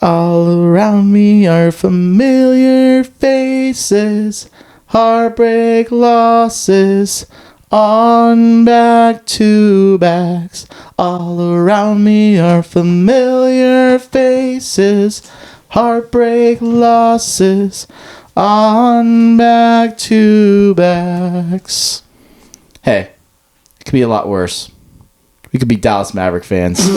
All around me are familiar faces, heartbreak losses, on back-to-backs. All around me are familiar faces, heartbreak losses, on back-to-backs. Hey, it could be a lot worse. We could be Dallas Maverick fans.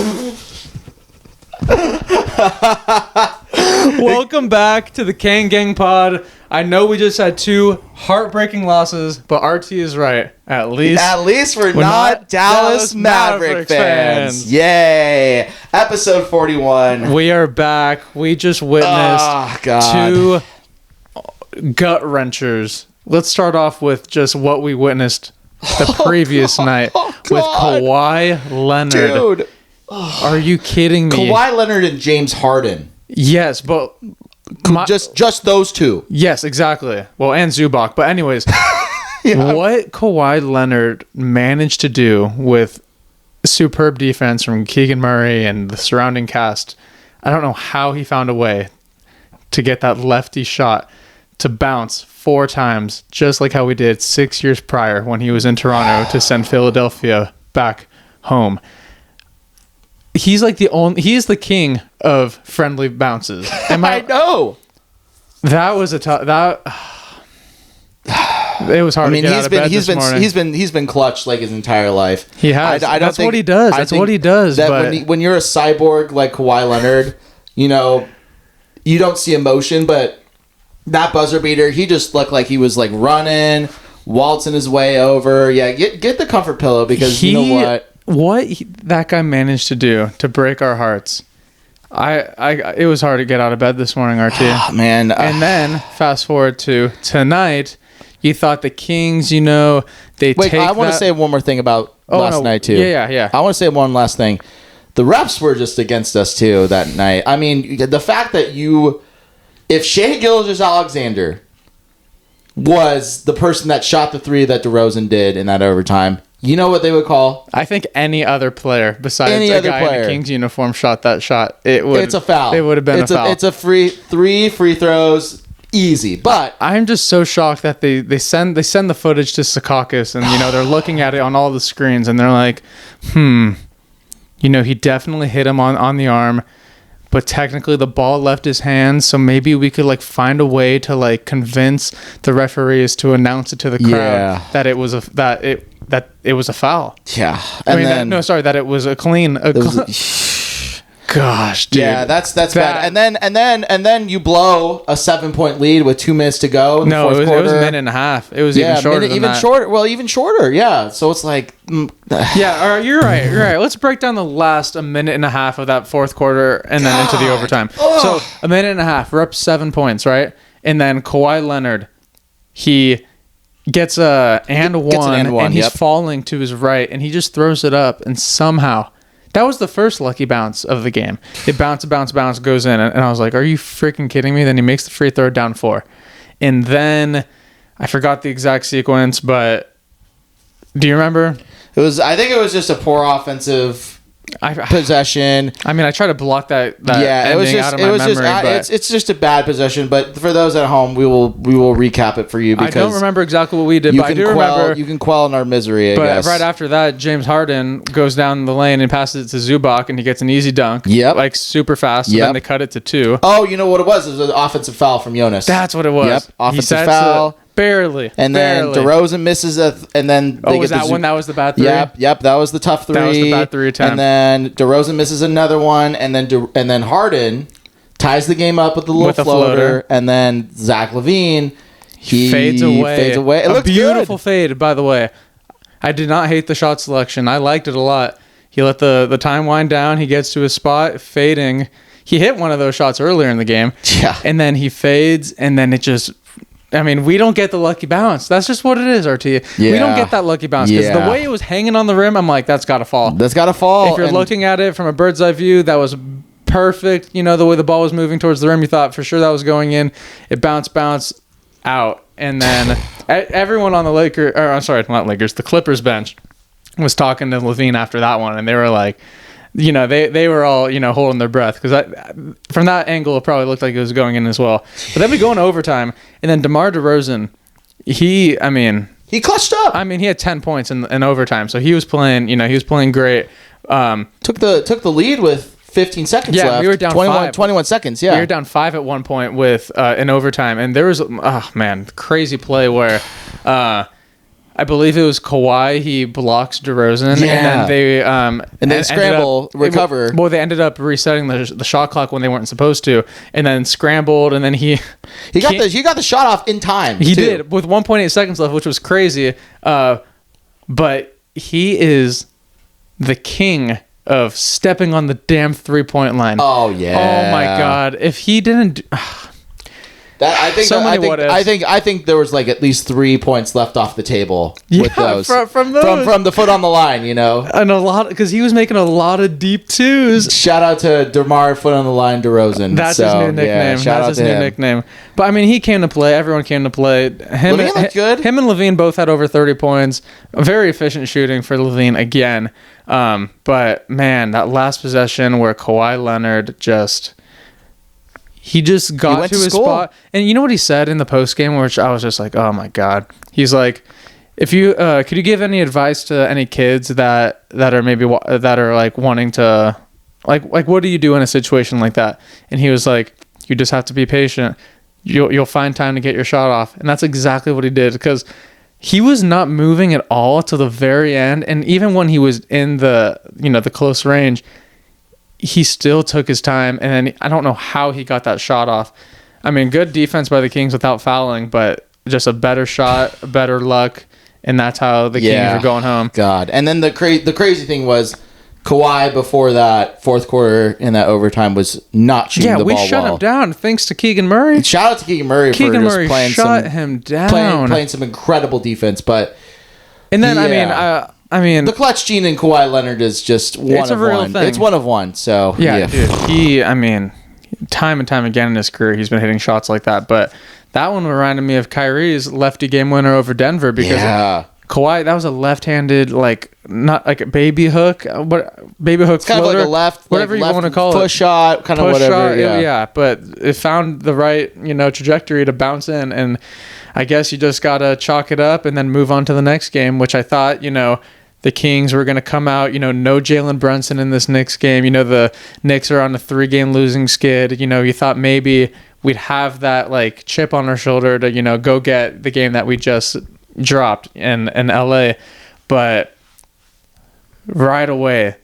Welcome back to the Kang Gang Pod. I know we just had two heartbreaking losses, but RT is right. At least we're not Dallas Maverick fans. Yay! Episode 41. We are back. We just witnessed two gut wrenchers. Let's start off with just what we witnessed the previous night with Kawhi Leonard. Dude. Are you kidding me? Kawhi Leonard and James Harden. Yes, but just those two. Yes, exactly. Well, and Zubac. But anyways, what Kawhi Leonard managed to do with superb defense from Keegan Murray and the surrounding cast, I don't know how he found a way to get that lefty shot to bounce 4 times, just like how we did 6 years prior when he was in Toronto to send Philadelphia back home. He's like he's the king of friendly bounces. I know. That was a tough. It was hard to get out of bed this morning. He's been clutch like his entire life. He has. That's what he does. That's what he does. That when you're a cyborg like Kawhi Leonard, you don't see emotion, but that buzzer beater, he just looked like he was like running, waltzing his way over. Yeah, get the comfort pillow because you know what. That guy managed to do to break our hearts. It was hard to get out of bed this morning, RT. Oh, man. And then fast forward to tonight. You thought the Kings, I want to say one more thing about last night too. Yeah. I want to say one last thing. The refs were just against us too that night. I mean, the fact that if Shai Gilgeous-Alexander was the person that shot the 3 that DeRozan did in that overtime, you know what they would call? I think any other player besides a guy in a Kings uniform shot that shot. It's a foul. It would have been a foul. It's a 3 free throws, easy. But I'm just so shocked that they send the footage to Secaucus and they're looking at it on all the screens and they're like, he definitely hit him on the arm, but technically the ball left his hands, so maybe we could find a way to convince the referees to announce it to the crowd that it was a foul. Yeah. That it was a clean. Gosh, dude. Yeah, that's bad. And then you blow a 7-point lead with 2 minutes to go. In the fourth quarter. It was a minute and a half. It was even shorter than that. Shorter. Well, even shorter. Yeah. So it's like. Yeah. All right. You're right. Let's break down the last a minute and a half of that fourth quarter and then into the overtime. So a minute and a half. We're up 7 points, right? And then Kawhi Leonard, he gets an and one, and he's falling to his right, and he just throws it up, and somehow. That was the first lucky bounce of the game. It bounce, goes in. And I was like, are you freaking kidding me? Then he makes the free throw down 4. And then I forgot the exact sequence, but do you remember? I think it was just a poor offensive possession. I mean, I try to block that ending out of my memory. It's just a bad possession, but for those at home, we will recap it for you because I don't remember exactly what we did, but I do remember. You can quell in our misery, I guess. Right after that, James Harden goes down the lane and passes it to Zubac, and he gets an easy dunk. Yep. Super fast. And then they cut it to 2. Oh, you know what it was? It was an offensive foul from Jonas. That's what it was. Yep. Offensive foul. Barely. And then DeRozan misses and then was that one? That was the bad 3? Yep. That was the tough 3. That was the bad 3 attempt. And then DeRozan misses another one, and then Harden ties the game up with the little floater, and then Zach LaVine he fades away. It looks beautiful good. Fade, by the way. I did not hate the shot selection. I liked it a lot. He let the time wind down. He gets to his spot, fading. He hit one of those shots earlier in the game. Yeah. And then he fades, and then it just. I mean, we don't get the lucky bounce. That's just what it is, RT. Yeah. We don't get that lucky bounce because the way it was hanging on the rim, I'm like, that's got to fall. That's got to fall. If you're looking at it from a bird's eye view, that was perfect. The way the ball was moving towards the rim, you thought for sure that was going in. It bounced out. And then everyone on the the Clippers bench was talking to LaVine after that one, and they were like, they were all, holding their breath because from that angle, it probably looked like it was going in as well. But then we go into overtime, and then DeMar DeRozan, he clutched up. I mean, he had 10 points in overtime, so he was playing, he was playing great. Took the lead with 15 seconds left. Yeah, we were down 21 seconds, yeah. We were down 5 at one point with in overtime, and there was, crazy play where I believe it was Kawhi. He blocks DeRozan, and then they scramble, recover. Well, they ended up resetting the shot clock when they weren't supposed to, and then scrambled, and then he got the shot off in time. He did with 1.8 seconds left, which was crazy. But he is the king of stepping on the damn 3-point line. Oh yeah. Oh my God! If he didn't. I think there was like at least 3 points left off the table with those from those. From the foot on the line, and a lot because he was making a lot of deep twos. Shout out to DeMar foot on the line DeRozan. That's his new nickname. Yeah, That's his new nickname. But I mean, he came to play. Everyone came to play. LaVine looked good. Him and LaVine both had over 30 points. Very efficient shooting for LaVine again. But man, that last possession where Kawhi Leonard He got to his spot. And you know what he said in the post game, which I was just like, oh my God. He's like, if you could you give any advice to any kids that are maybe that are like wanting to like what do you do in a situation like that? And he was like, you just have to be patient. You'll find time to get your shot off. And that's exactly what he did, because he was not moving at all to the very end, and even when he was in the the close range, he still took his time, and then I don't know how he got that shot off. I mean, good defense by the Kings without fouling, but just a better shot, better luck, and that's how the Kings are going home. God. And then the crazy thing was Kawhi before that fourth quarter in that overtime was not shooting the ball well. Yeah, we shut him down thanks to Keegan Murray. Shout out to Keegan Murray for just playing him down. Playing some incredible defense, but and then I mean, the clutch gene in Kawhi Leonard is just one of one. It's one of one. So dude, time and time again in his career, he's been hitting shots like that. But that one reminded me of Kyrie's lefty game winner over Denver, because Kawhi, that was a left-handed, not like a baby hook, baby hook, it's kind floater, of like a left, whatever you want to call it, push shot, kind of whatever. Shot, but it found the right trajectory to bounce in, and I guess you just gotta chalk it up and then move on to the next game, which I thought the Kings were going to come out, no Jalen Brunson in this Knicks game. The Knicks are on a 3-game losing skid. You thought maybe we'd have that chip on our shoulder to, go get the game that we just dropped in LA. But right away,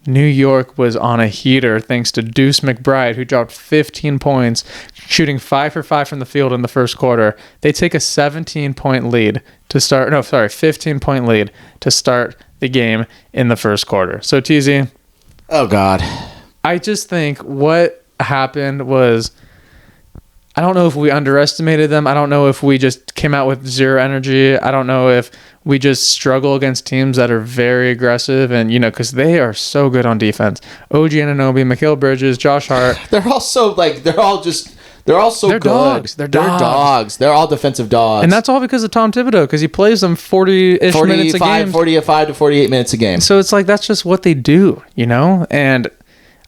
New York was on a heater thanks to Deuce McBride, who dropped 15 points, shooting 5 for 5 from the field in the first quarter. They take a 15-point lead to start the game in the first quarter. So, TZ. Oh, God. I just think what happened was, I don't know if we underestimated them. I don't know if we just came out with zero energy. I don't know if we just struggle against teams that are very aggressive and, because they are so good on defense. OG Anunoby, Mikal Bridges, Josh Hart. They're all so they're all so good. Dogs. They're dogs. They're all defensive dogs. And that's all because of Tom Thibodeau, because he plays them 40-ish minutes a game. 45 to 48 minutes a game. So it's that's just what they do, And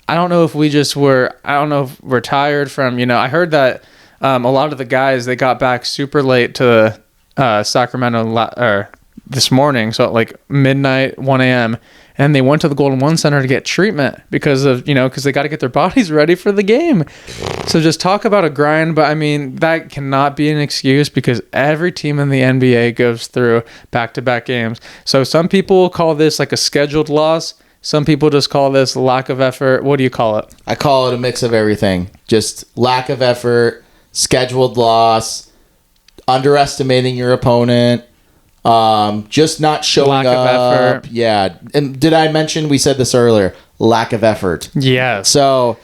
I don't know if we're tired from, I heard that a lot of the guys, they got back super late to Sacramento this morning, so at midnight, 1 a.m., and they went to the Golden One Center to get treatment because they got to get their bodies ready for the game. So just talk about a grind, but I mean, that cannot be an excuse because every team in the NBA goes through back-to-back games. So some people call this a scheduled loss. Some people just call this lack of effort. What do you call it? I call it a mix of everything. Just lack of effort, scheduled loss, underestimating your opponent, just not showing up. Lack of effort. Yeah. And did I mention, we said this earlier, lack of effort. Yeah. So,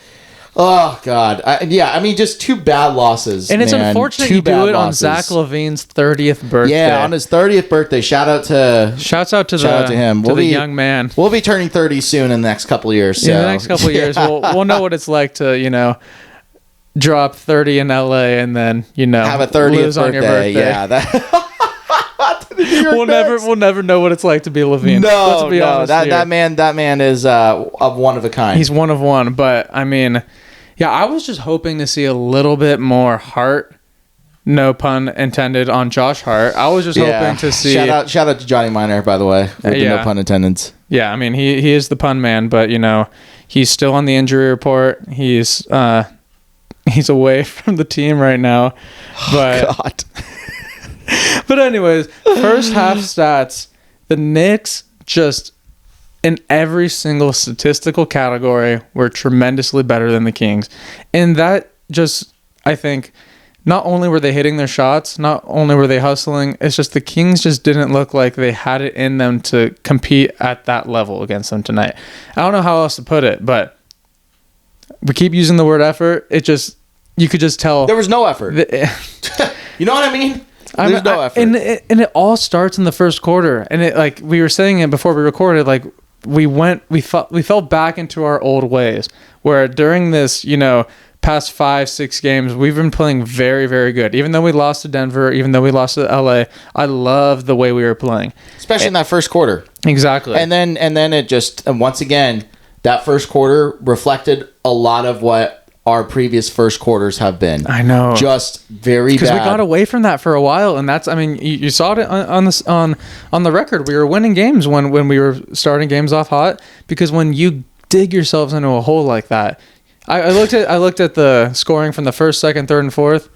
oh, God. Just two bad losses. And it's unfortunate you do it on Zach LaVine's 30th birthday. Yeah, on his 30th birthday. Shouts out to him. To the young man. We'll be turning 30 soon in the next couple of years. So. In the next couple of years, we'll know what it's like to, drop 30 in LA and then, have a 30th lose birthday. On your birthday. Yeah. We'll never know what it's like to be Levine. No, that man is of one of a kind. He's one of one. But I mean, yeah, I was just hoping to see a little bit more heart. No pun intended on Josh Hart. I was just hoping to see. Shout out to Johnny Minor, by the way. With the no pun intended. Yeah, I mean he is the pun man, but he's still on the injury report. He's away from the team right now. But God. But anyways, first half stats, the Knicks just in every single statistical category were tremendously better than the Kings. And that just, I think, not only were they hitting their shots, not only were they hustling, it's just the Kings just didn't look like they had it in them to compete at that level against them tonight. I don't know how else to put it, but we keep using the word effort. You could just tell. There was no effort. You know what I mean? There's no effort. And it all starts in the first quarter. And it, like we were saying it before we recorded, like we fell back into our old ways where during this, past 5-6 games, we've been playing very, very good. Even though we lost to Denver, even though we lost to LA, I love the way we were playing. Especially in that first quarter. Exactly. And then it just, once again, that first quarter reflected a lot of what our previous first quarters have been. I know. Just very bad. Because we got away from that for a while, and that's, I mean, you saw it on the record. We were winning games when we were starting games off hot, because when you dig yourselves into a hole like that, I looked at the scoring from the first, second, third, and fourth.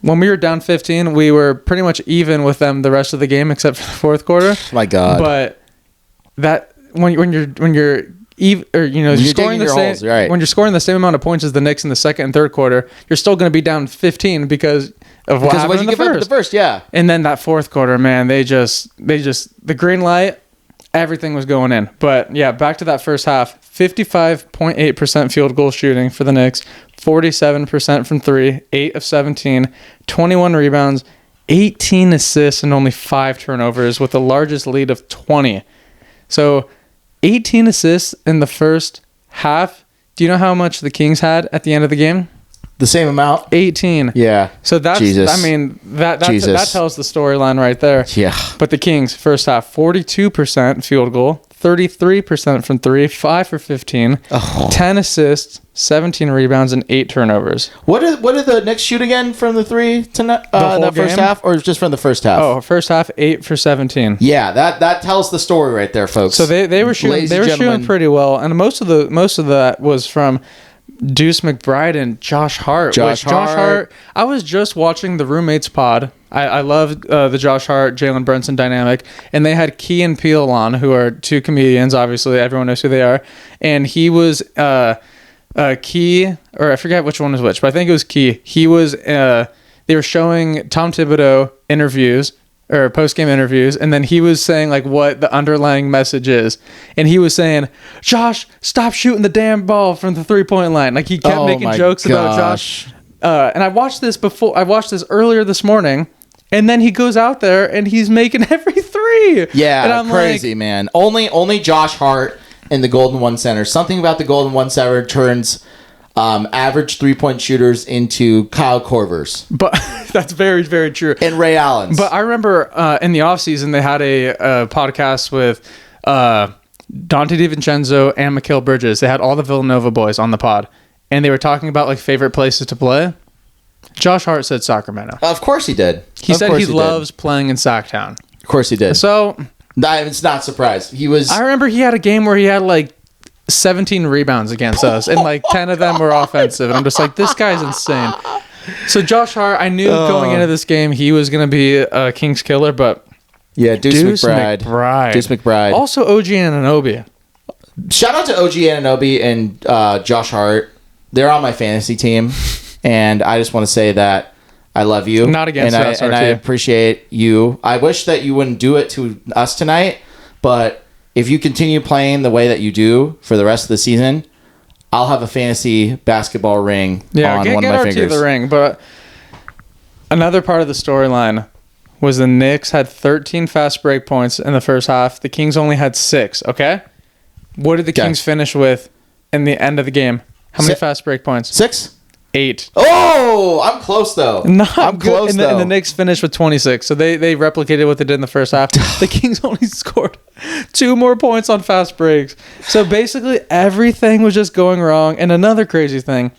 When we were down 15, we were pretty much even with them the rest of the game except for the fourth quarter. My God. But that when you're even, or you're scoring the same holes, right. When you're scoring the same amount of points as the Knicks in the second and third quarter, you're still going to be down 15 because of what happened in the first. Yeah. And then that fourth quarter, man, they just the green light, everything was going in. But yeah, back to that first half, 55.8% field goal shooting for the Knicks, 47% from 3, 8 of 17, 21 rebounds, 18 assists, and only 5 turnovers with the largest lead of 20. So 18 assists in the first half. Do you know how much the Kings had at the end of the game? The same amount? 18. Yeah. So that's, Jesus. I mean, that tells the storyline right there. Yeah. But the Kings, first half, 42% field goal, 33% from 3, 5 for 15, 10 assists, 17 rebounds, and 8 turnovers. What did the Knicks shoot again from the 3 tonight? That first half, or just from the first half? Oh, first half, 8 for 17. Yeah, that tells the story right there, folks. So they were shooting. They were shooting pretty well, and most of that was from Deuce McBride and Josh Hart. Josh Hart. I was just watching the Roommates pod. I love the Josh Hart, Jalen Brunson dynamic. And they had Key and Peele on, who are 2 comedians. Obviously, everyone knows who they are. And he was Key, or I forget which one was which, but I think it was Key. He was, they were showing Tom Thibodeau interviews, or post-game interviews, and then he was saying like what the underlying message is, and he was saying, Josh, stop shooting the damn ball from the 3-point line. Like he kept making jokes about Josh. And I watched this earlier this morning, and then he goes out there and he's making every 3. Yeah, and I'm crazy, like, man. Only Josh Hart in the Golden One Center. Something about the Golden One Center turns average 3-point shooters into Kyle Korvers. But that's very, very true. And Ray Allen's. But I remember in the offseason they had a podcast with Dante DiVincenzo and Mikal Bridges. They had all the Villanova boys on the pod, and they were talking about like favorite places to play. Josh Hart said Sacramento. Of course he did. He said he loves playing in Sacktown. Of course he did. So it's not surprised. I remember he had a game where he had like 17 rebounds against us, and like 10 of them were offensive. And I'm just like, this guy's insane. So Josh Hart, I knew going into this game he was going to be a Kings killer, but yeah, Deuce McBride. Also OG Anunoby. Shout out to OG Anunoby and Josh Hart. They're on my fantasy team, and I just want to say that I love you. Not against us, and I appreciate you. I wish that you wouldn't do it to us tonight, but if you continue playing the way that you do for the rest of the season, I'll have a fantasy basketball ring on one of my fingers. The ring. But another part of the storyline was the Knicks had 13 fast break points in the first half. The Kings only had 6. Okay, what did the Kings finish with in the end of the game? How many fast break points? 6. 8. Oh, I'm close though. I'm close though. And the Knicks finished with 26. So they replicated what they did in the first half. The Kings only scored 2 more points on fast breaks. So basically everything was just going wrong. And another crazy thing,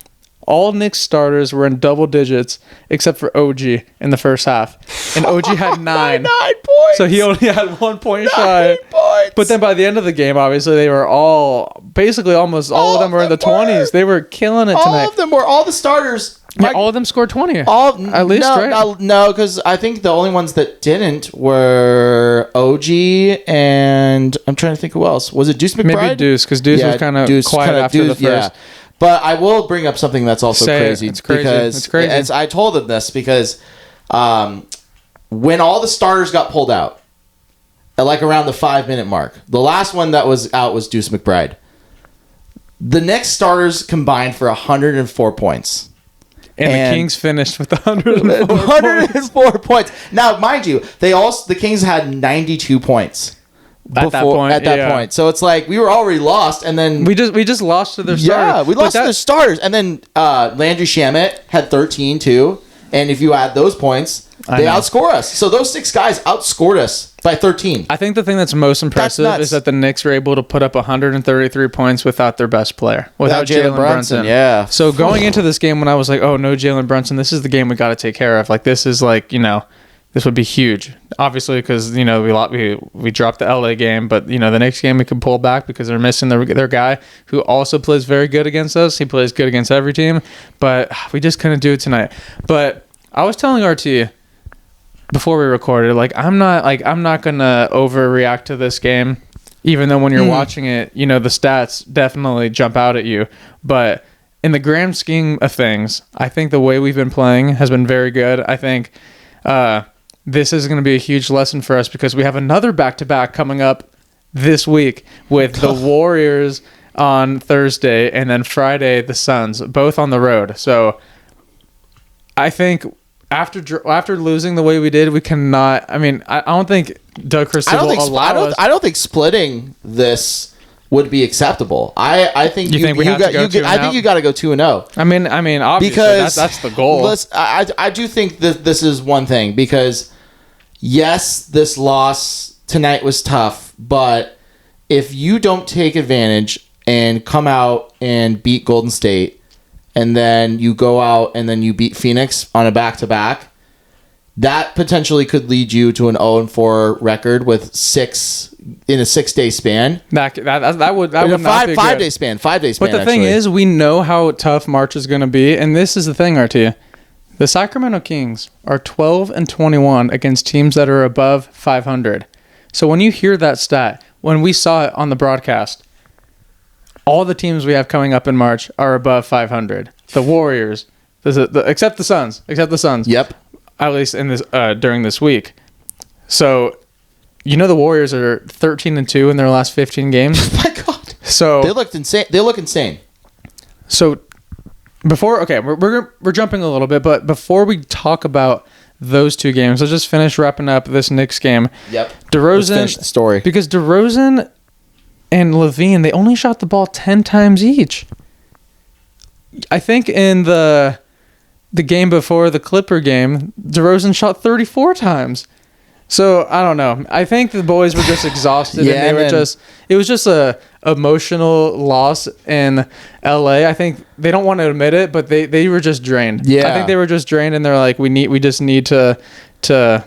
all Knicks starters were in double digits except for OG in the first half. And OG had 9. 9 points. So he only had 1 point shy. 9 points. But then by the end of the game, obviously, they were almost all of them were in the 20s. They were killing it tonight. All of them were. All the starters. Yeah, all of them scored 20. At least, no, right? No, because I think the only ones that didn't were OG and I'm trying to think who else. Was it Deuce McBride? Maybe Deuce, because Deuce was kind of quiet after the first. Yeah. But I will bring up something that's also crazy. It's crazy. Because it's crazy. I told them this because when all the starters got pulled out, at like around the 5-minute mark, the last one that was out was Deuce McBride. The Knicks starters combined for 104 points. And the Kings finished with 104 points. Now, mind you, the Kings had 92 points. At that point. So it's like we were already lost, and then we just lost to their starters. Yeah, we lost to their starters, and then Landry Shamet had 13 too. And if you add those points, they outscore us. So those 6 guys outscored us by 13. I think the thing that's most impressive is that the Knicks were able to put up 133 points without their best player, without Jalen Brunson. Yeah. So going into this game, when I was like, "Oh no, Jalen Brunson, this is the game we got to take care of." Like this is like this would be huge. Obviously, because we dropped the LA game, but the next game we could pull back because they're missing their guy who also plays very good against us. He plays good against every team, but we just couldn't do it tonight. But I was telling RT before we recorded, I'm not gonna overreact to this game, even though when you're watching it, the stats definitely jump out at you. But in the grand scheme of things, I think the way we've been playing has been very good. I think this is going to be a huge lesson for us because we have another back-to-back coming up this week with the Warriors on Thursday and then Friday the Suns, both on the road. So I think after losing the way we did, we cannot. I mean, I don't think Doug Christie will allow us. I don't think splitting this would be acceptable. I think you got to go 2-0. I mean, obviously because that's the goal. I do think that this is one thing because yes, this loss tonight was tough, but if you don't take advantage and come out and beat Golden State, and then you go out and then you beat Phoenix on a back-to-back, that potentially could lead you to an 0-4 record with 6 in a 6-day span. That would not be 5-day span. 5-day span. But the thing is, we know how tough March is going to be, and this is the thing, RT. The Sacramento Kings are 12-21 against teams that are above 500. So when you hear that stat, when we saw it on the broadcast, all the teams we have coming up in March are above 500. The Warriors, except the Suns. Yep. At least in this during this week. So, the Warriors are 13-2 in their last 15 games. Oh my God. So they look insane. So we're jumping a little bit, but before we talk about those 2 games, let's just finish wrapping up this Knicks game. Yep. DeRozan, let's finish the story because DeRozan and Levine, they only shot the ball 10 times each. I think in the game before the Clipper game, DeRozan shot 34 times. So, I don't know. I think the boys were just exhausted and it was just a emotional loss in LA. I think they don't want to admit it, but they were just drained. Yeah. I think they were just drained and they're like, we just need to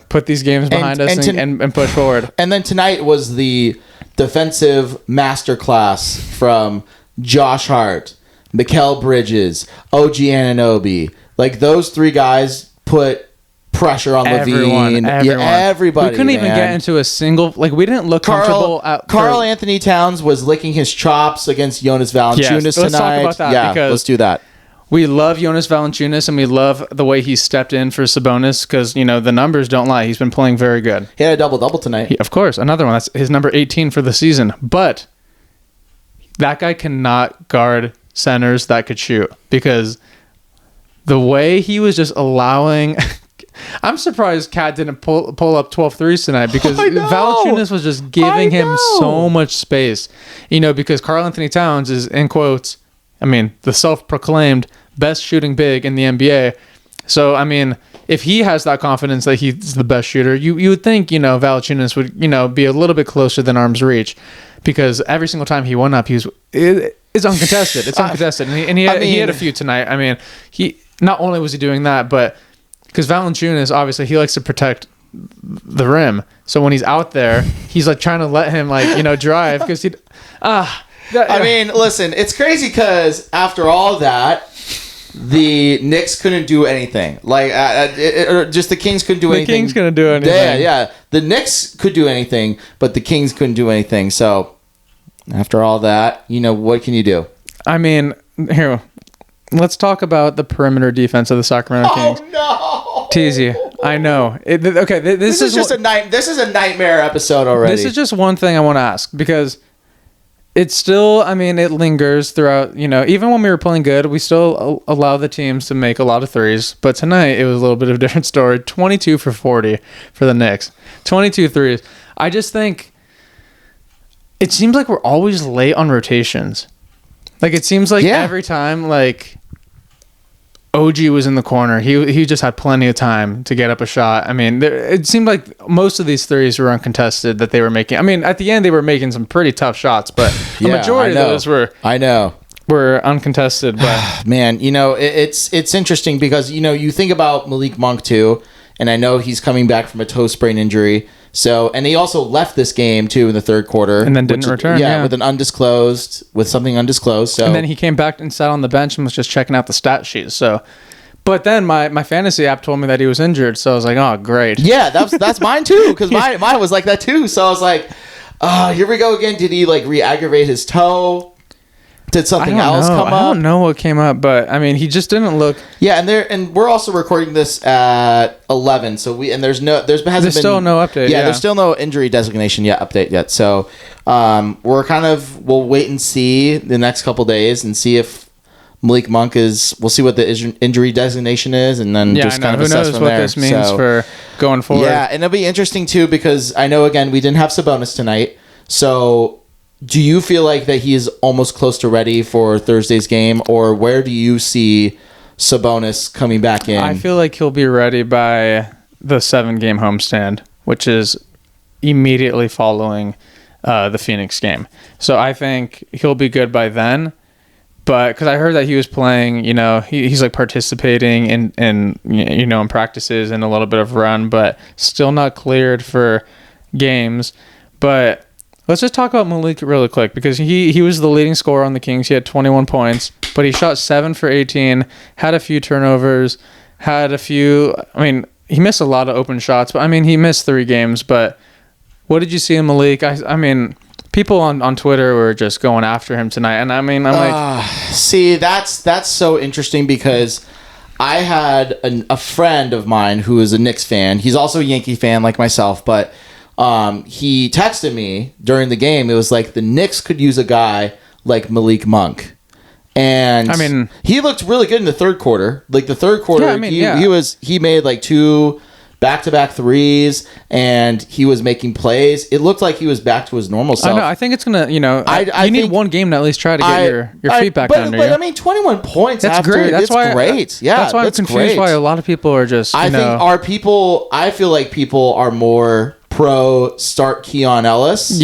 put these games behind us and push forward. And then tonight was the defensive masterclass from Josh Hart, Mikal Bridges, OG Anunoby. Like those 3 guys put pressure on Levine. Everyone. Yeah, everybody. We couldn't even get into a single. We didn't look comfortable. Carl Anthony Towns was licking his chops against Jonas Valanciunas tonight. Let's talk about that because let's do that. We love Jonas Valanciunas and we love the way he stepped in for Sabonis because the numbers don't lie. He's been playing very good. He had a double-double tonight. Of course, another one. That's his number 18 for the season. But that guy cannot guard centers that could shoot because the way he was just allowing. I'm surprised Cat didn't pull up 12 threes tonight because Valanciunas was just giving him so much space. Because Karl Anthony Towns is, in quotes, the self-proclaimed best shooting big in the NBA. So, I mean, if he has that confidence that he's the best shooter, you would think, Valanciunas would, be a little bit closer than arm's reach, because every single time he went up, it's uncontested. It's uncontested. And he had a few tonight. I mean, he not only was he doing that, but because Valanciunas, obviously, he likes to protect the rim. So when he's out there, he's like trying to let him drive because I mean, listen, it's crazy because after all that, the Knicks couldn't do anything. Just the Kings couldn't do anything. The Kings couldn't do anything. Yeah. The Knicks could do anything, but the Kings couldn't do anything. So after all that, what can you do? I mean, here, let's talk about the perimeter defense of the Sacramento Kings. Oh no, TZ, I know. This is just this is a nightmare episode already. This is just one thing I want to ask, because it's still, it lingers throughout, even when we were playing good, we still allow the teams to make a lot of threes. But tonight, it was a little bit of a different story. 22 for 40 for the Knicks. 22 threes. I just think it seems like we're always late on rotations. It seems like every time, OG was in the corner, he just had plenty of time to get up a shot. It seemed like most of these threes were uncontested that they were making. At the end they were making some pretty tough shots, but the majority of those were uncontested. But man, it's interesting because you think about Malik Monk too, and I know he's coming back from a toe sprain injury. So, and he also left this game too in the third quarter, and then didn't return. Yeah, with something undisclosed. So, and then he came back and sat on the bench and was just checking out the stat sheet. So, but then my fantasy app told me that he was injured. So I was like, oh, great. Yeah, that's mine too, because mine was like that too. So I was like, oh, here we go again. Did he re-aggravate his toe? Did something else come up? I don't know what came up, but he just didn't look. Yeah, and we're also recording this at 11, so there's still no update. Yeah, there's still no injury designation update yet. So we'll wait and see the next couple days and see if Malik Monk we'll see what the injury designation is, and then just kind of assess from there. Who knows what this means for going forward? Yeah, and it'll be interesting too, because I know again we didn't have Sabonis tonight, so. Do you feel like that he is almost close to ready for Thursday's game, or where do you see Sabonis coming back in? I feel like he'll be ready by the 7-game homestand, which is immediately following the Phoenix game. So I think he'll be good by then. But because I heard that he was playing, he's participating in practices and a little bit of run, but still not cleared for games. But let's just talk about Malik really quick, because he was the leading scorer on the Kings. He had 21 points, but he shot 7 for 18, had a few turnovers, he missed a lot of open shots, but he missed 3 games. But what did you see in Malik? People on Twitter were just going after him tonight, and I'm like, see, that's so interesting, because I had a friend of mine who is a Knicks fan. He's also a Yankee fan like myself, but he texted me during the game. It was like the Knicks could use a guy like Malik Monk. And he looked really good in the third quarter. The third quarter, he made 2 back-to-back threes, and he was making plays. It looked like he was back to his normal self. I know. I think it's going to, you need one game to at least try to get your feet back under you. But 21 points that's after, great. That's great. Yeah, that's why I'm confused great. Why a lot of people are just, I feel like people are more pro start Keon Ellis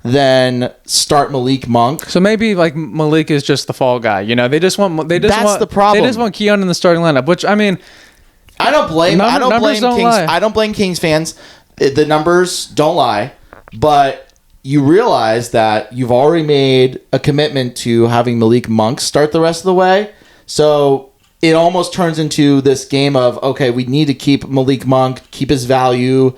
than start Malik Monk. So maybe Malik is just the fall guy. They just want the problem. They just want Keon in the starting lineup, which I don't blame Kings. I don't blame Kings fans. The numbers don't lie, but you realize that you've already made a commitment to having Malik Monk start the rest of the way. So it almost turns into this game of, okay, we need to keep Malik Monk, keep his value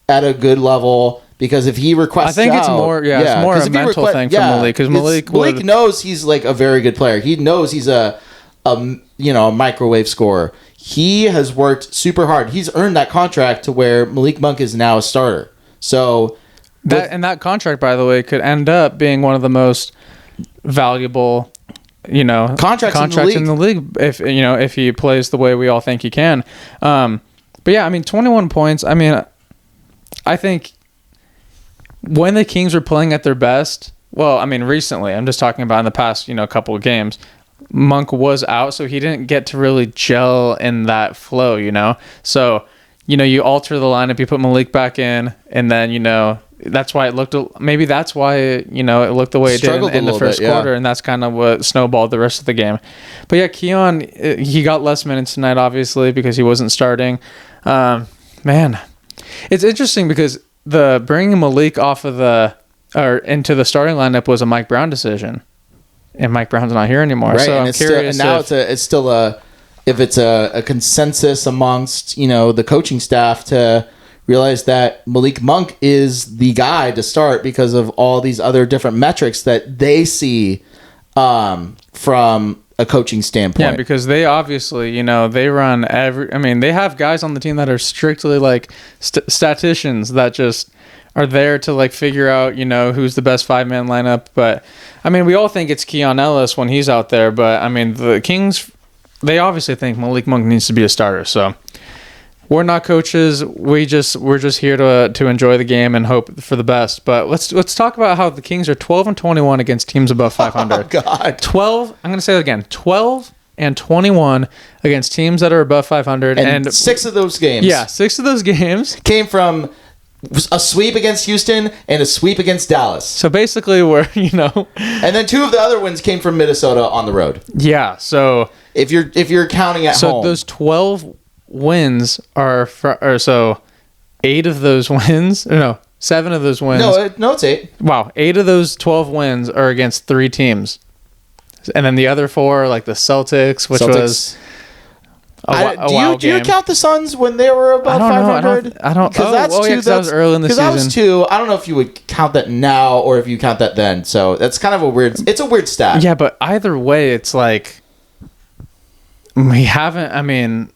at a good level, because if he requests, I think it's more a mental thing for Malik, because Malik knows he's a very good player. He knows he's a microwave scorer. He has worked super hard. He's earned that contract to where Malik Monk is now a starter. So that contract, by the way, could end up being one of the most valuable contracts in the league if he plays the way we all think he can. But yeah, 21 points. I think when the Kings were playing at their best, recently, I'm just talking about in the past, couple of games, Monk was out, so he didn't get to really gel in that flow, you know? So, you know, you alter the lineup, you put Malik back in, and then, you know, that's why it looked, maybe that's why, you know, it looked the way it did in the first quarter, and that's kind of what snowballed the rest of the game. But yeah, Keon, he got less minutes tonight, obviously, because he wasn't starting. Man, it's interesting because the bringing Malik off of into the starting lineup was a Mike Brown decision, and Mike Brown's not here anymore. Right, so I'm curious. And now it's still if it's a consensus amongst, you know, the coaching staff to realize that Malik Monk is the guy to start because of all these other different metrics that they see from a coaching standpoint. Yeah, because they obviously, you know, they run they have guys on the team that are strictly like statisticians that just are there to like figure out, you know, who's the best 5-man lineup. But I mean, we all think it's Keon Ellis when he's out there, but I mean, the Kings, they obviously think Malik Monk needs to be a starter. So we're not coaches. We're just here to enjoy the game and hope for the best. But let's talk about how the Kings are 12-21 against teams above 500. Oh God, 12. I'm going to say it again. 12-21 against teams that are above 500, and 6 of those games. Yeah, 6 of those games came from a sweep against Houston and a sweep against Dallas. So basically, we're, you know, and then 2 of the other wins came from Minnesota on the road. Yeah. So if you're counting at home, so those 12 wins are so 8 of those wins. No, 7 of those wins. No, it's 8. Wow, 8 of those 12 wins are against 3 teams, and then the other 4 are like the Celtics, which was. Do you count the Suns when they were above 500? I don't. Because that was early in the season. Because that was 2. I don't know if you would count that now or if you count that then. So that's kind of a weird. It's a weird stat. Yeah, but either way, it's like we haven't. I mean,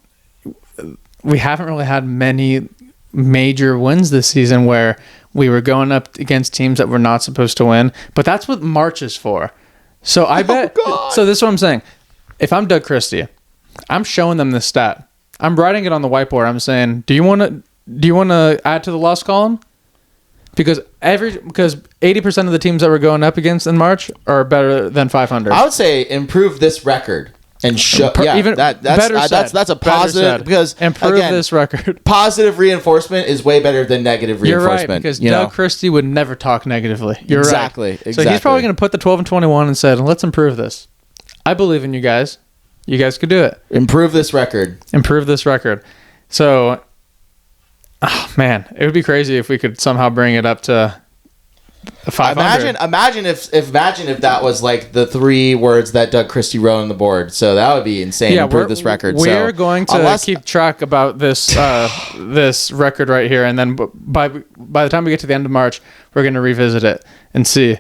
we haven't really had many major wins this season where we were going up against teams that we're not supposed to win. But that's what March is for. So I bet. So this is what I'm saying. If I'm Doug Christie, I'm showing them this stat. I'm writing it on the whiteboard. I'm saying, do you want to add to the loss column? Because 80% of the teams that we're going up against in March are better than 500. I would say improve this record and show. That's a positive because improve this record. Positive reinforcement is way better than negative reinforcement. You're right, because Doug Christie would never talk negatively. You're exactly. Right. So he's probably going to put the 12-21 and said, let's improve this. I believe in you guys. You guys could do it. Improve this record. So, oh man, it would be crazy if we could somehow bring it up to 500. Imagine if that was like the 3 words that Doug Christie wrote on the board. So that would be insane. Yeah, improve this record. We're going to keep track about this this record right here, and then by the time we get to the end of March, we're going to revisit it and see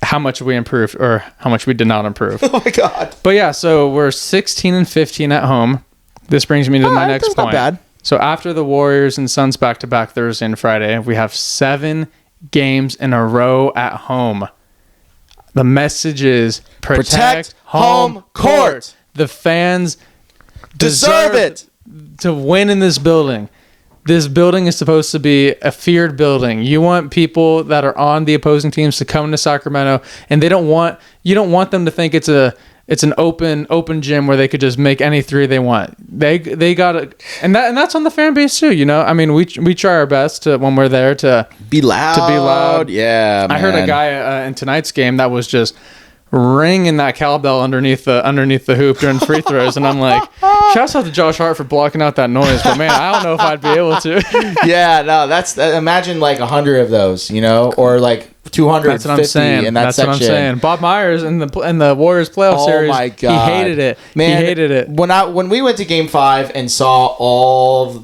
how much we improved or how much we did not improve. Oh my God. But yeah, so we're 16-15 at home. This brings me to my next point. Not bad. So after the Warriors and Suns back-to-back Thursday and Friday, we have 7 games in a row at home. The message is protect home court. The fans deserve it to win in this building. This building is supposed to be a feared building. You want people that are on the opposing teams to come to Sacramento, and you don't want them to think it's an open gym where they could just make any 3 they want. They got to, and that's on the fan base too. You know, I mean, we try our best to when we're there to be loud. Yeah, man. I heard a guy in tonight's game that was just ringing that cowbell underneath the hoop during free throws, and I'm like, shouts out to Josh Hart for blocking out that noise, but man, I don't know if I'd be able to. Yeah, no, that's imagine like 100 of those, you know, or like 250 that's what I'm saying. In that that's section. What I'm saying. Bob Myers in the Warriors playoff series. Oh my God, he hated it. Man, he hated it. When we went to Game 5 and saw all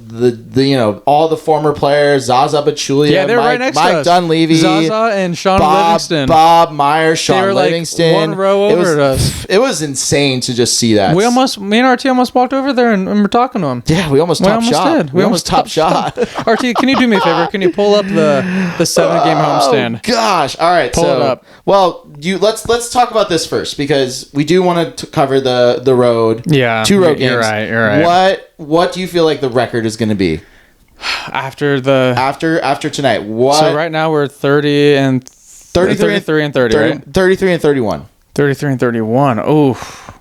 all the former players, Zaza Pachulia, they were right next to us. Mike Dunleavy, Zaza and Sean Livingston, Bob Myers, Sean they were Livingston, like 1 row over us. It was insane to just see that. Me and RT almost walked over there and we're talking to him. Yeah, we almost shot. We almost top shot. RT, can you do me a favor? Can you pull up the 7-game homestand? Oh gosh! All right, pull it up. Well, let's talk about this first because we do want to cover the road. Yeah, 2 road games. You're right. What do you feel like the record is going to be after tonight? What? So right now we're 33 and 30, right? 33 and 31. 33-31. Oh,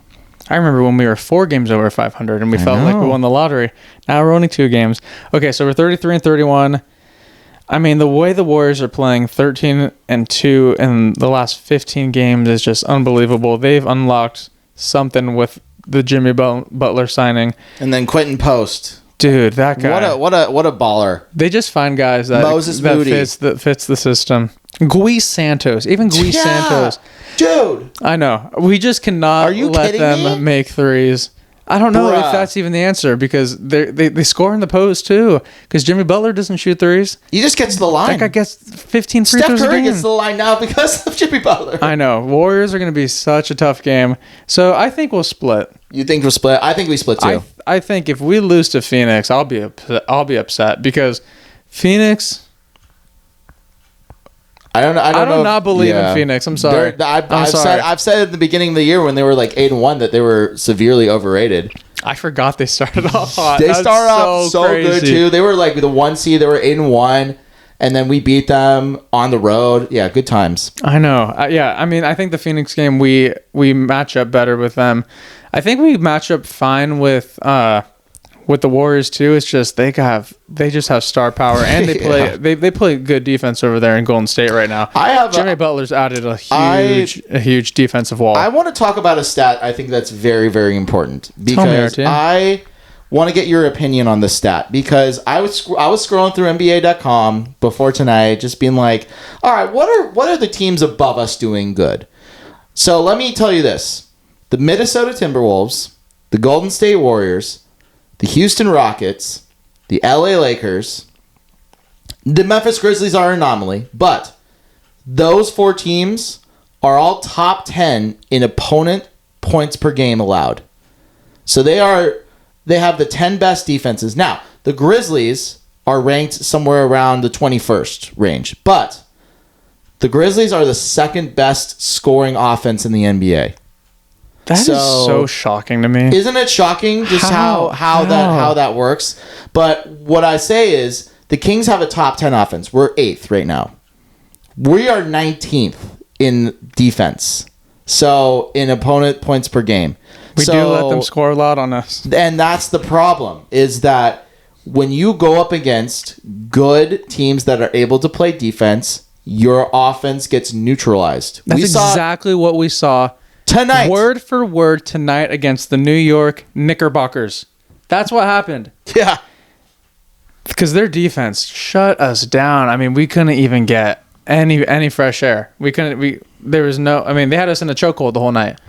I remember when we were 4 games over 500 and we felt like we won the lottery. Now we're only 2 games. Okay, so we're 33-31. I mean, the way the Warriors are playing 13-2 in the last 15 games is just unbelievable. They've unlocked something with the Jimmy Butler signing. And then Quentin Post. Dude, that guy. What a baller. They just find guys that fits the system. Gui Santos. Even Gui Santos. Dude. I know. We just cannot let them make threes. I don't know if that's even the answer because they score in the post too. Because Jimmy Butler doesn't shoot threes. He just gets to the line. That guy gets 15 free throws a game. Steph Curry gets to the line now because of Jimmy Butler. I know. Warriors are going to be such a tough game. So I think we'll split. You think we'll split? I think we split too. I think if we lose to Phoenix, I'll be upset because Phoenix. I do not believe in Phoenix. I'm sorry. I've said at the beginning of the year when they were like 8-1 that they were severely overrated. I forgot they started off hot. They started off so good too. They were like the 1 seed. They were 8-1, and then we beat them on the road. Yeah, good times. I know. I mean, I think the Phoenix game we match up better with them. I think we match up fine with the Warriors too. It's just they just have star power and they play they play good defense over there in Golden State right now. Jimmy Butler's added a huge defensive wall. I want to talk about a stat I think that's very, very important because I want to get your opinion on this stat because I was scrolling through NBA.com before tonight, just being like, all right, what are the teams above us doing good? So let me tell you this: the Minnesota Timberwolves, the Golden State Warriors, the Houston Rockets, the LA Lakers, the Memphis Grizzlies are an anomaly, but those 4 teams are all top 10 in opponent points per game allowed. So they have the 10 best defenses. Now, the Grizzlies are ranked somewhere around the 21st range, but the Grizzlies are the second best scoring offense in the NBA. That is so shocking to me. Isn't it shocking just how that works? But what I say is the Kings have a top 10 offense. We're 8th right now. We are 19th in defense. So in opponent points per game. We do let them score a lot on us. And that's the problem is that when you go up against good teams that are able to play defense, your offense gets neutralized. That's exactly what we saw tonight. Word for word tonight against the New York Knickerbockers. That's what happened. Yeah. Because their defense shut us down. I mean, we couldn't even get any fresh air. They had us in a chokehold the whole night.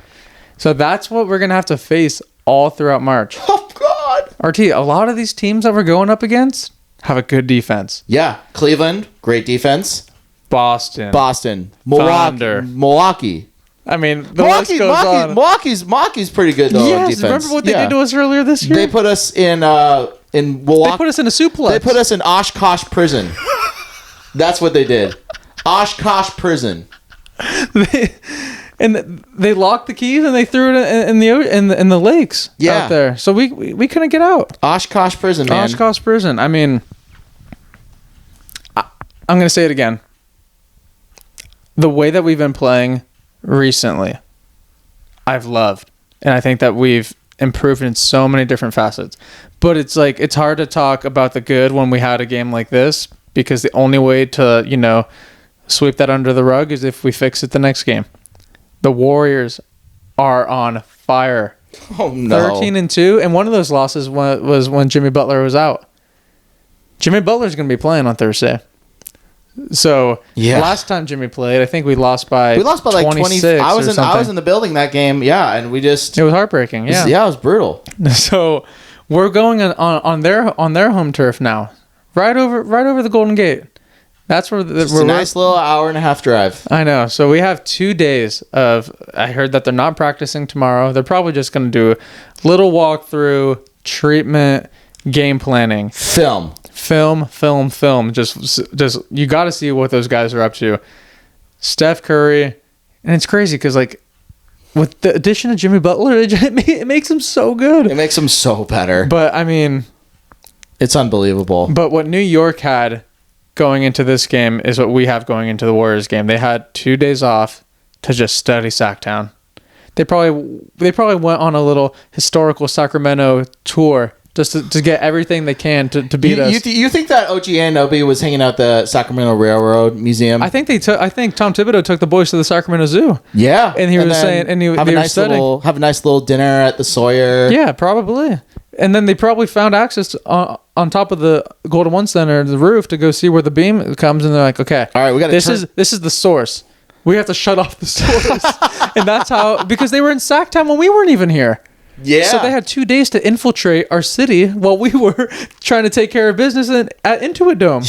So that's what we're going to have to face all throughout March. Oh, God. RT, a lot of these teams that we're going up against have a good defense. Yeah. Cleveland, great defense. Boston. Milwaukee. I mean, the list goes on. Milwaukee's pretty good though. Yes, defense. Remember what they did to us earlier this year? They put us in Milwaukee. They put us in a suplex. They put us in Oshkosh prison. That's what they did. Oshkosh prison. They locked the keys and they threw it in the lakes out there. So we couldn't get out. Oshkosh prison, man. Oshkosh prison. I mean, I'm going to say it again. The way that we've been playing recently, I've loved. And I think that we've improved in so many different facets. But it's hard to talk about the good when we had a game like this because the only way to, sweep that under the rug is if we fix it the next game. The Warriors are on fire. Oh, no. 13-2, and one of those losses was when Jimmy Butler was out. Jimmy Butler's going to be playing on Thursday. So last time Jimmy played, I think we lost by like 26. I was in the building that game, and it was heartbreaking. Yeah, it was brutal. So we're going on their home turf now, right over the Golden Gate. That's where it's a nice little hour and a half drive. I know. So we have 2 days of. I heard that they're not practicing tomorrow. They're probably just going to do a little walkthrough, treatment, game planning, film. Just you got to see what those guys are up to. Steph Curry, and it's crazy because with the addition of Jimmy Butler, it makes him so good. It makes him so better. But I mean, it's unbelievable. But what New York had going into this game is what we have going into the Warriors game. They had 2 days off to just study Sacktown. They probably went on a little historical Sacramento tour just to get everything they can to beat us. You think that OG Anunoby was hanging out at the Sacramento Railroad Museum? I think Tom Thibodeau took the boys to the Sacramento Zoo. Yeah, and he was saying, and have a nice little dinner at the Sawyer. Yeah, probably. And then they probably found access on top of the Golden One Center, the roof, to go see where the beam comes, and they're like, okay, all right, we got this is the source. We have to shut off the source, and that's how, because they were in Sacktown when we weren't even here. Yeah. So they had 2 days to infiltrate our city while we were trying to take care of business at Intuit Dome.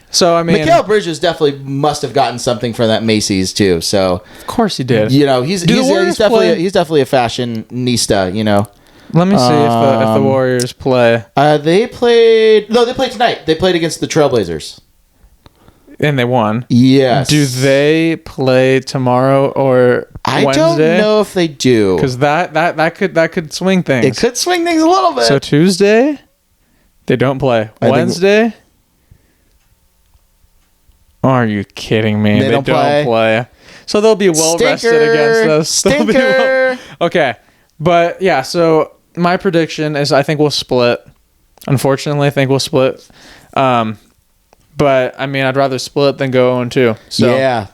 So, I mean... Mikal Bridges definitely must have gotten something from that Macy's, too. So of course he did. You know, he's definitely a fashionista, you know. Let me see if the Warriors play. They played tonight. They played against the Trailblazers. And they won. Yes. Do they play tomorrow or Wednesday? I don't know if they do. Because that could swing things. It could swing things a little bit. So Tuesday, they don't play. Wednesday, are you kidding me? They don't play. So they'll be well rested against us. Stinker. Okay. But yeah, so my prediction is I think we'll split. Unfortunately, I think we'll split. But I mean, I'd rather split than go 0-2. So yeah,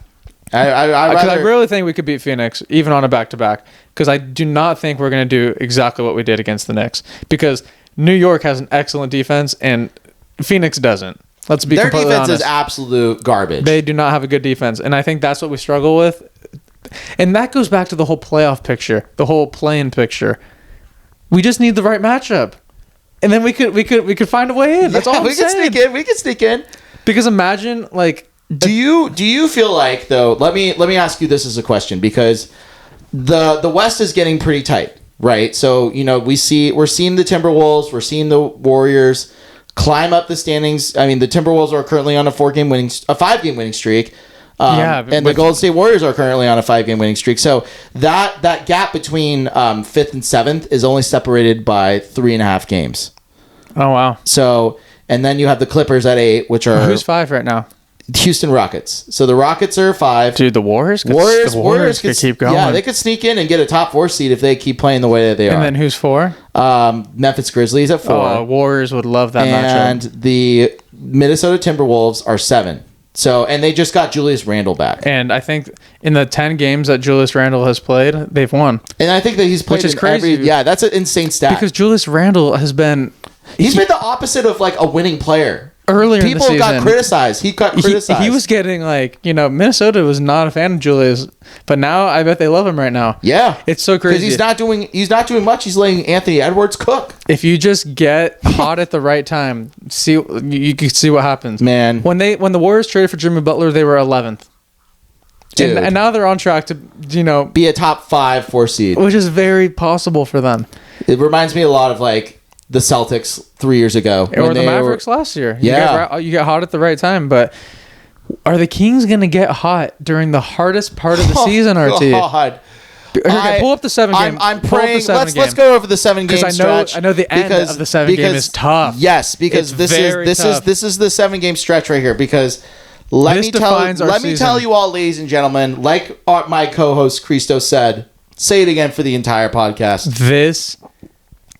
I really think we could beat Phoenix even on a back-to-back. Because I do not think we're going to do exactly what we did against the Knicks. Because New York has an excellent defense and Phoenix doesn't. Let's be completely honest. Their defense is absolute garbage. They do not have a good defense, and I think that's what we struggle with. And that goes back to the whole playoff picture, the whole play-in picture. We just need the right matchup, and then we could find a way in. That's all I'm saying. We can sneak in. Because imagine, like, do you feel like, though? Let me ask you this as a question, because the West is getting pretty tight, right? So you know we're seeing the Timberwolves, we're seeing the Warriors climb up the standings. I mean, the Timberwolves are currently on a 5-game winning streak. And the Golden State Warriors are currently on a 5-game winning streak. So that gap between 5th and 7th is only separated by 3.5 games. Oh wow! So. And then you have the Clippers at 8, which are... Who's 5 right now? Houston Rockets. So the Rockets are 5. Dude, the Warriors could keep going. Yeah, they could sneak in and get a top 4 seed if they keep playing the way that they are. And then who's 4? Memphis Grizzlies at 4. Oh, Warriors would love that matchup. And the Minnesota Timberwolves are 7. So, and they just got Julius Randle back. And I think in the 10 games that Julius Randle has played, they've won. And I think that he's played, which is crazy. That's an insane stat. Because Julius Randle has been... He's been the opposite of like a winning player. Earlier in the season, people got criticized. He got criticized. He was getting like, Minnesota was not a fan of Julius, but now I bet they love him right now. Yeah, it's so crazy. Because he's not doing much. He's letting Anthony Edwards cook. If you just get hot at the right time, you can see what happens. Man, when the Warriors traded for Jimmy Butler, they were 11th. Dude. And now they're on track to be a top 5-4 seed, which is very possible for them. It reminds me a lot of like the Celtics 3 years ago. Or the Mavericks last year. Yeah. You get hot at the right time, but are the Kings going to get hot during the hardest part of the season, RT? God. Okay, pull up the 7-game. I'm praying. Let's go over the 7-game stretch. I know the end of the 7-game is tough. Yes, because this is the 7-game stretch right here. Because let me tell you all, ladies and gentlemen, like my co-host Christo said, say it again for the entire podcast. This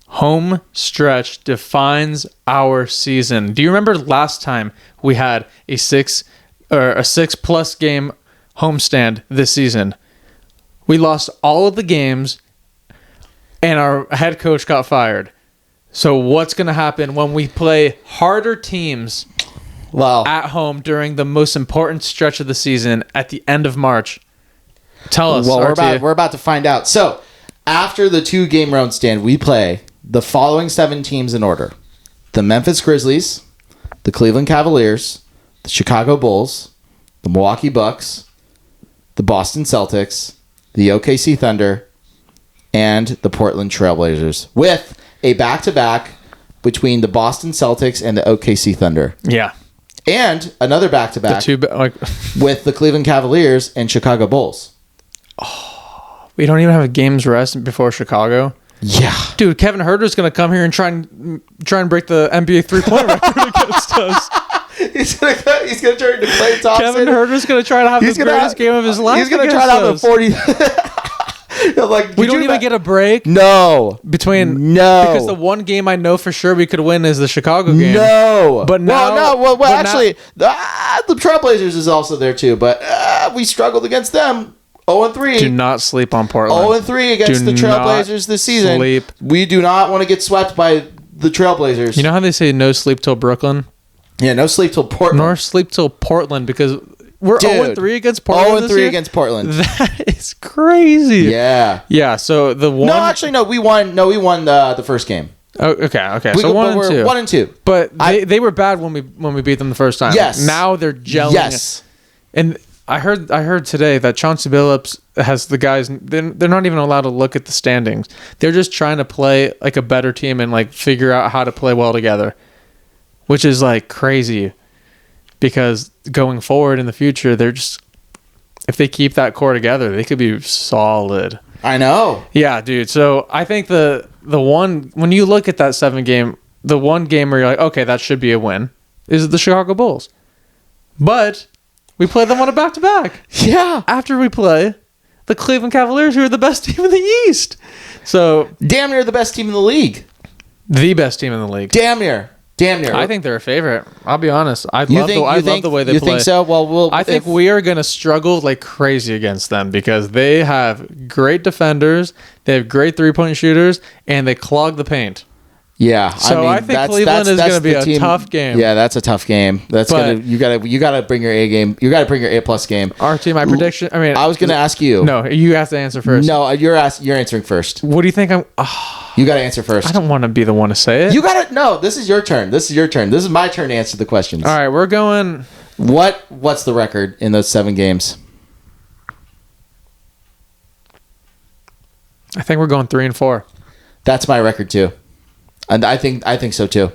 home stretch defines our season. Do you remember last time we had a 6+ game homestand this season? We lost all of the games and our head coach got fired. So what's going to happen when we play harder teams at home during the most important stretch of the season at the end of March? Tell us. Well, we're about to find out. So after the 2-game round stand, we play the following 7 teams in order: the Memphis Grizzlies, the Cleveland Cavaliers, the Chicago Bulls, the Milwaukee Bucks, the Boston Celtics, the OKC Thunder, and the Portland Trailblazers, with a back-to-back between the Boston Celtics and the OKC Thunder. Yeah. And another back-to-back with the Cleveland Cavaliers and Chicago Bulls. Oh, we don't even have a game's rest before Chicago. Yeah. Dude, Kevin Huerter's going to come here and try and break the NBA 3-point record against us. He's gonna turn into Klay Thompson. Kevin Huerter's gonna try to have the greatest game of his life. He's gonna try to have a 40. Like, we don't even get a break. No. Because the one game I know for sure we could win is the Chicago game. No. But now, actually, the Trailblazers is also there too. But we struggled against them. 0-3. Do not sleep on Portland. 0-3 against the Trailblazers this season. We do not want to get swept by the Trailblazers. You know how they say no sleep till Brooklyn? Yeah, no sleep till Portland. Nor sleep till Portland, because we're 0-3 against Portland. 0-3 against Portland. That is crazy. Yeah. So the one. No, actually, no. We won. No, we won the first game. Oh, okay. So 1-2. 1-2. But they were bad when we beat them the first time. Yes. Now they're gelling. Yes. And I heard today that Chauncey Billups has the guys. They're not even allowed to look at the standings. They're just trying to play like a better team and like figure out how to play well together, which is like crazy. Because going forward in the future, they're just, if they keep that core together, they could be solid. I know. Yeah, dude. So I think the one, when you look at that 7 game, the one game where you're like, okay, that should be a win, is the Chicago Bulls. But we play them on a back-to-back. Yeah. After we play the Cleveland Cavaliers, who are the best team in the East. So damn near the best team in the league. The best team in the league. Damn near. I think they're a favorite. I'll be honest. I love the way they play. You think so? Well, I think we are going to struggle like crazy against them because they have great defenders, they have great 3-point shooters, and they clog the paint. Yeah, so I think Cleveland is going to be a tough game. Yeah, that's a tough game. You gotta bring your A game. You gotta bring your A+ game. Our team, my prediction. I mean, I was gonna ask you. No, you have to answer first. No, you're answering first. What do you think? You gotta answer first. I don't want to be the one to say it. You gotta. No, this is your turn. This is my turn to answer the questions. All right, we're going. What's the record in those 7 games? I think we're going 3-4. That's my record too. And I think so too.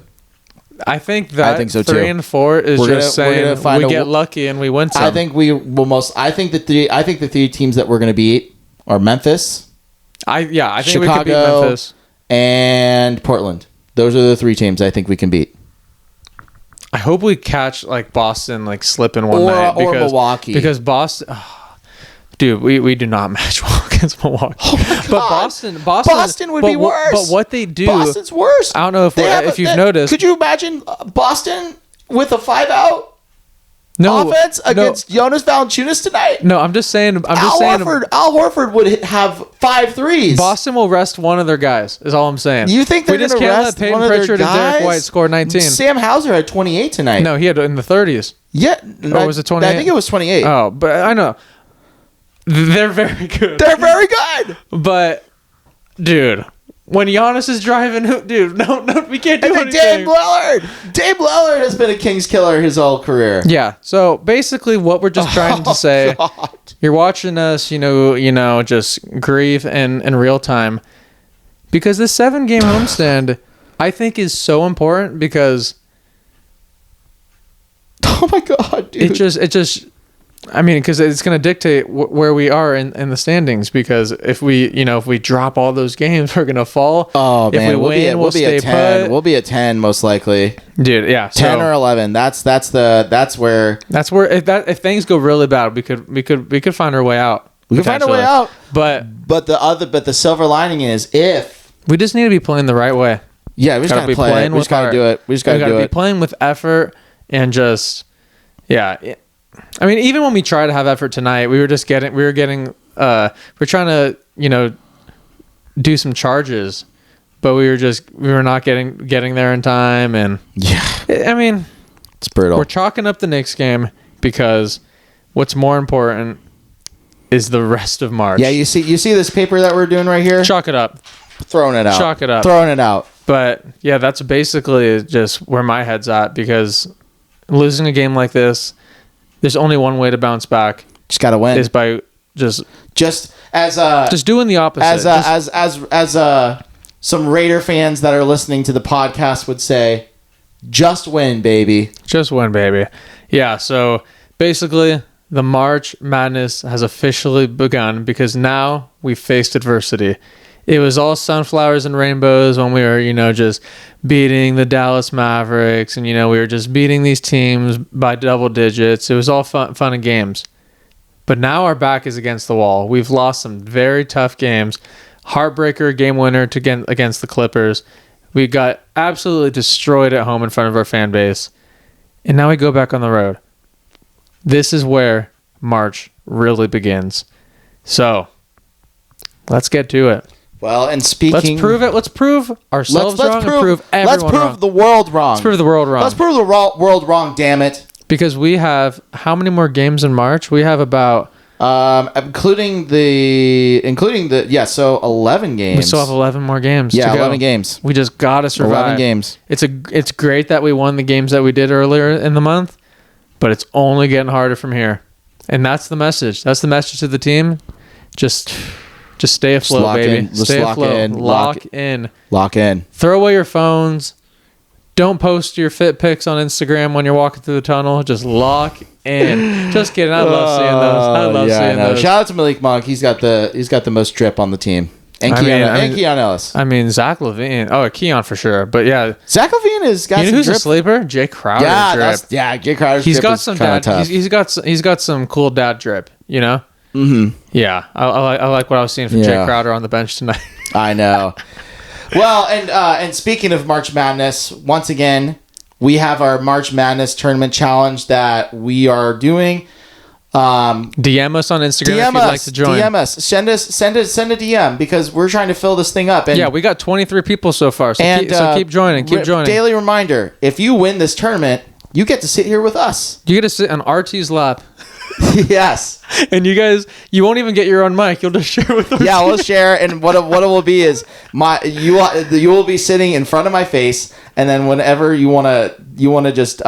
I think that 3-4 is just saying we get lucky and we win some. I think we will I think the 3 teams that we're going to beat are Memphis. I think Chicago, we can beat Memphis and Portland. Those are the 3 teams I think we can beat. I hope we catch like Boston like slipping one night or Milwaukee, because Boston. Dude, we do not match well against Milwaukee. Oh my God. But Boston would be worse. But what they do, Boston's worse. I don't know if you've noticed. Could you imagine Boston with a 5-out offense against Jonas Valanciunas tonight? No, I'm just saying. Al Horford would have 5 threes. Boston will rest one of their guys. Is all I'm saying. You think they're going to rest Peyton one of Pritchard their guys? and Derek White score 19. Sam Hauser had 28 tonight. No, he had in the 30s. Yeah, or was it 28? I think it was 28. Oh, but I know. They're very good. They're very good. But, dude, when Giannis is driving, dude, no, we can't do anything. Dame Lillard has been a Kings killer his whole career. Yeah. So basically, what we're just trying to say, you're watching us, just grieve in real time, because this 7-game homestand, I think, is so important because. Oh my God, dude! It just. I mean, because it's going to dictate where we are in the standings. Because if we drop all those games, we're going to fall. Oh man, if we win, we'll stay at 10. put. We'll be at 10 most likely, dude. Yeah, 10 or 11. That's where if things go really bad, we could find our way out. We can find our way out. But the silver lining is if we just need to be playing the right way. Yeah, we just got to play it. We just got to do it. We just got to do it. Be playing with effort and just I mean, even when we try to have effort tonight, we're trying to, do some charges, but we were not getting there in time. And yeah, I mean, it's brutal. We're chalking up the Knicks game because what's more important is the rest of March. Yeah, you see this paper that we're doing right here? Chalk it up. Throwing it out. Chalk it up. Throwing it out. But yeah, that's basically just where my head's at, because losing a game like this, there's only one way to bounce back. Just gotta win. Is by just doing the opposite. As some Raider fans that are listening to the podcast would say, just win, baby. Just win, baby. Yeah. So basically, the March Madness has officially begun because now we've faced adversity. It was all sunflowers and rainbows when we were, just beating the Dallas Mavericks, and we were just beating these teams by double digits. It was all fun and games. But now our back is against the wall. We've lost some very tough games. Heartbreaker game winner against the Clippers. We got absolutely destroyed at home in front of our fan base. And now we go back on the road. This is where March really begins. So, let's get to it. Well, and speaking... Let's prove it. Let's prove ourselves wrong and prove everyone wrong. Let's prove the world wrong. Let's prove the world wrong. Let's prove the world wrong, damn it. Because we have... How many more games in March? We have about... Including the 11 games. We still have 11 more games. Yeah, to go. 11 games. We just gotta survive. 11 games. It's great that we won the games that we did earlier in the month, but it's only getting harder from here, and that's the message. That's the message to the team. Just stay afloat, baby. Stay afloat. Lock in. Throw away your phones. Don't post your fit pics on Instagram when you're walking through the tunnel. Just lock in. Just kidding. I love seeing those. Seeing those. Shout out to Malik Monk. He's got the most drip on the team. And Keon Ellis. I mean, Zach LaVine. Oh, Keon for sure. But yeah, Zach LaVine has got some who's drip. a sleeper? Jay Crowder. Jay Crowder's He's drip got is some kinda dad. tough. He's got some cool dad drip. Mm-hmm. Yeah, I like what I was seeing from Jay Crowder on the bench tonight. I know. Well, and speaking of March Madness, once again, we have our March Madness tournament challenge that we are doing. DM us on Instagram if you'd like to join. DM us. Send a DM because we're trying to fill this thing up. And, yeah, we got 23 people so far. So keep joining. Keep joining. Daily reminder: if you win this tournament, you get to sit here with us. You get to sit on RT's lap. Yes. And you won't even get your own mic. You'll just share with us. Yeah, we'll share. And what it will be is you will be sitting in front of my face, and then whenever you wanna just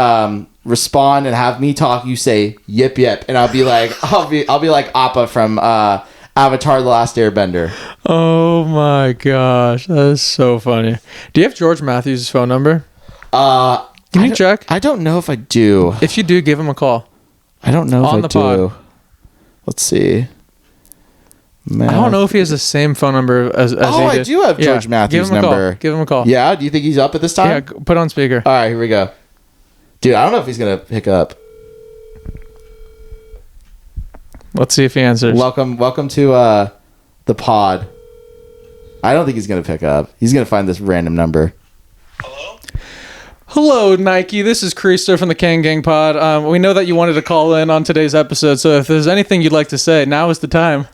respond and have me talk, you say yip yip, and I'll be like Appa from Avatar: The Last Airbender. Oh my gosh, that is so funny. Do you have George Matthews' phone number? Can you check? I don't know if I do. If you do, give him a call. I don't know if I do. Pod. Let's see. I don't know if he has the same phone number as he did. I do have George Matthews' number. Give him a call. Yeah? Do you think he's up at this time? Yeah, put on speaker. All right, here we go. Dude, I don't know if he's going to pick up. Let's see if he answers. Welcome to the pod. I don't think he's going to pick up. He's going to find this random number. Hello, Nike. This is Christo from the Kang pod. We know that you wanted to call in on today's episode, so if there's anything you'd like to say, now is the time.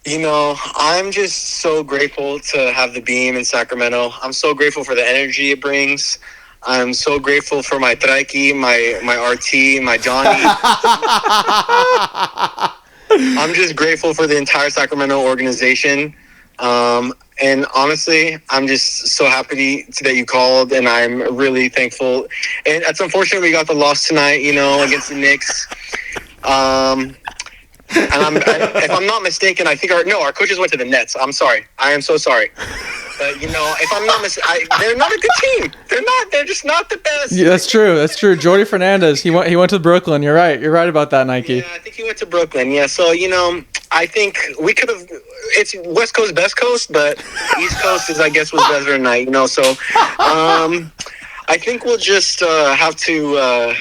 I'm just so grateful to have the Beam in Sacramento. I'm so grateful for the energy it brings. I'm so grateful for my Traiki, my RT, my Johnny. I'm just grateful for the entire Sacramento organization. And honestly, I'm just so happy that you called, and I'm really thankful. And it's unfortunate we got the loss tonight, against the Knicks. And if I'm not mistaken, I think our coaches went to the Nets. I'm sorry. I am so sorry. But, if I'm not mistaken, they're not a good team. They're just not the best. Yeah, that's true. Jordy Fernandez, he went to Brooklyn. You're right about that, Nike. Yeah, I think he went to Brooklyn. Yeah, so, I think we could have. It's West Coast, best coast, but East Coast was better tonight. So, I think we'll just have to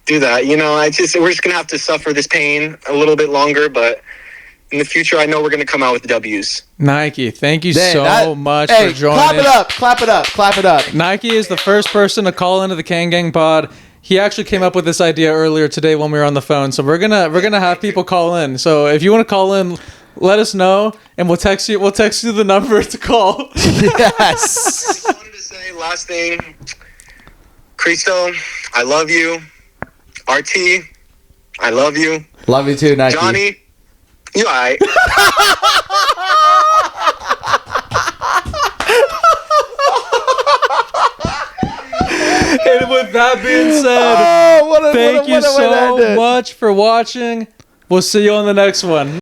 do that. We're just gonna have to suffer this pain a little bit longer, but in the future, I know we're gonna come out with W's. Nike, thank you so much for joining. Clap it up. Nike is the first person to call into the Kang pod. He actually came up with this idea earlier today when we were on the phone. So we're gonna have people call in. So if you want to call in, let us know, and we'll text you the number to call. Yes. I wanted to say last thing, Christo, I love you. RT, I love you. Love you too, Nike. Johnny, you alright. And with that being said, thank you so much for watching. We'll see you on the next one.